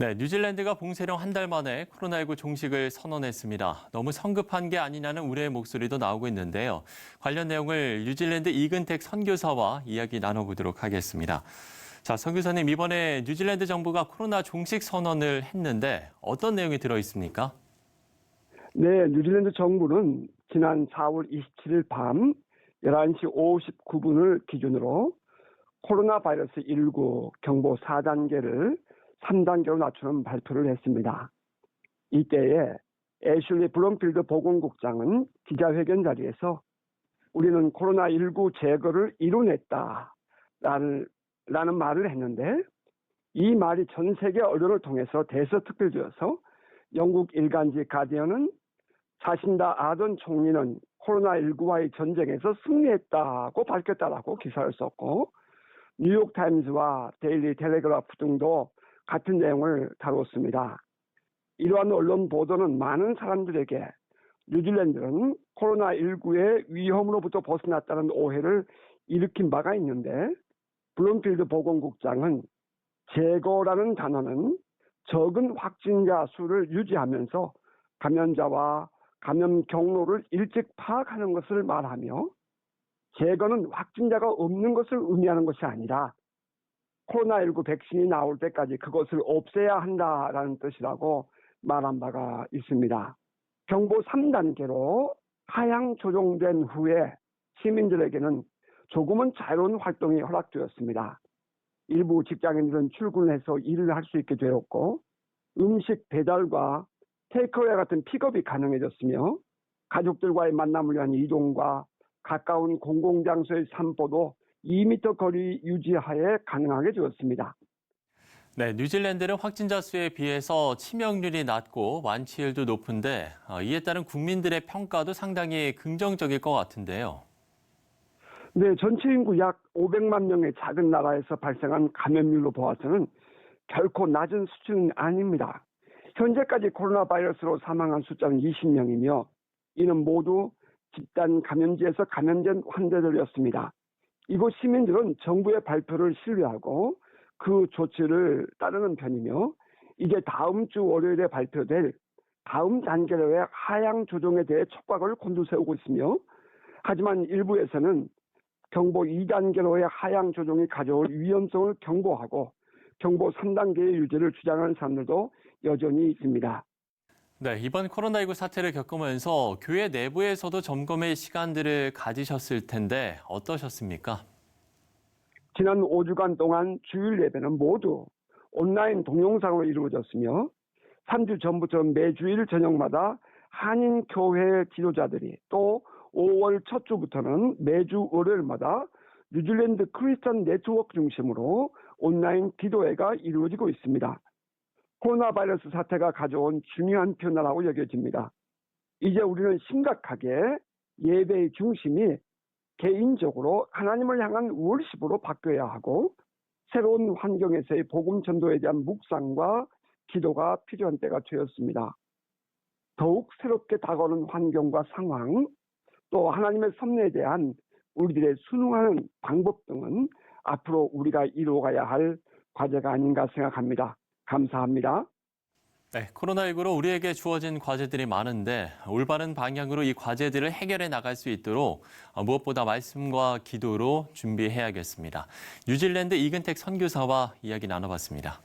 네, 뉴질랜드가 봉쇄령 한 달 만에 코로나19 종식을 선언했습니다. 너무 성급한 게 아니냐는 우려의 목소리도 나오고 있는데요. 관련 내용을 뉴질랜드 이근택 선교사와 이야기 나눠보도록 하겠습니다. 자, 선교사님, 이번에 뉴질랜드 정부가 코로나 종식 선언을 했는데 어떤 내용이 들어 있습니까? 네, 뉴질랜드 정부는 지난 4월 27일 밤 11시 59분을 기준으로 코로나 바이러스 19 경보 4단계를 3단계로 낮추는 발표를 했습니다. 이때에 애슐리 블럼필드 보건국장은 기자회견 자리에서 우리는 코로나19 제거를 이뤄냈다 라는 말을 했는데, 이 말이 전 세계 언론을 통해서 대서특필되어서 영국 일간지 가디언은 자신다 아던 총리는 코로나19와의 전쟁에서 승리했다고 밝혔다라고 기사를 썼고, 뉴욕타임즈와 데일리 텔레그래프 등도 같은 내용을 다뤘습니다. 이러한 언론 보도는 많은 사람들에게 뉴질랜드는 코로나19의 위험으로부터 벗어났다는 오해를 일으킨 바가 있는데, 블룸필드 보건국장은 제거라는 단어는 적은 확진자 수를 유지하면서 감염자와 감염 경로를 일찍 파악하는 것을 말하며, 제거는 확진자가 없는 것을 의미하는 것이 아니라 코로나19 백신이 나올 때까지 그것을 없애야 한다라는 뜻이라고 말한 바가 있습니다. 경보 3단계로 하향 조정된 후에 시민들에게는 조금은 자유로운 활동이 허락되었습니다. 일부 직장인들은 출근해서 일을 할 수 있게 되었고, 음식 배달과 테이크어웨이 같은 픽업이 가능해졌으며, 가족들과의 만남을 위한 이동과 가까운 공공장소의 산보도 2m 거리 유지하에 가능하게 되었습니다. 네, 뉴질랜드는 확진자 수에 비해서 치명률이 낮고 완치율도 높은데 이에 따른 국민들의 평가도 상당히 긍정적일 것 같은데요. 네, 전체 인구 약 500만 명의 작은 나라에서 발생한 감염률로 보아서는 결코 낮은 수준은 아닙니다. 현재까지 코로나 바이러스로 사망한 숫자는 20명이며 이는 모두 집단 감염지에서 감염된 환자들이었습니다. 이곳 시민들은 정부의 발표를 신뢰하고 그 조치를 따르는 편이며, 이제 다음 주 월요일에 발표될 다음 단계로의 하향 조정에 대해 촉각을 곤두세우고 있으며, 하지만 일부에서는 경보 2단계로의 하향 조정이 가져올 위험성을 경고하고 경보 3단계의 유지를 주장하는 사람들도 여전히 있습니다. 네, 이번 코로나19 사태를 겪으면서 교회 내부에서도 점검의 시간들을 가지셨을 텐데 어떠셨습니까? 지난 5주간 동안 주일 예배는 모두 온라인 동영상으로 이루어졌으며, 3주 전부터 매주일 저녁마다 한인 교회 지도자들이, 또 5월 첫 주부터는 매주 월요일마다 뉴질랜드 크리스천 네트워크 중심으로 온라인 기도회가 이루어지고 있습니다. 코로나 바이러스 사태가 가져온 중요한 변화라고 여겨집니다. 이제 우리는 심각하게 예배의 중심이 개인적으로 하나님을 향한 월십으로 바뀌어야 하고, 새로운 환경에서의 복음 전도에 대한 묵상과 기도가 필요한 때가 되었습니다. 더욱 새롭게 다가오는 환경과 상황, 또 하나님의 섭리에 대한 우리들의 순응하는 방법 등은 앞으로 우리가 이루어가야 할 과제가 아닌가 생각합니다. 감사합니다. 네, 코로나19로 우리에게 주어진 과제들이 많은데 올바른 방향으로 이 과제들을 해결해 나갈 수 있도록 무엇보다 말씀과 기도로 준비해야겠습니다. 뉴질랜드 이근택 선교사와 이야기 나눠봤습니다.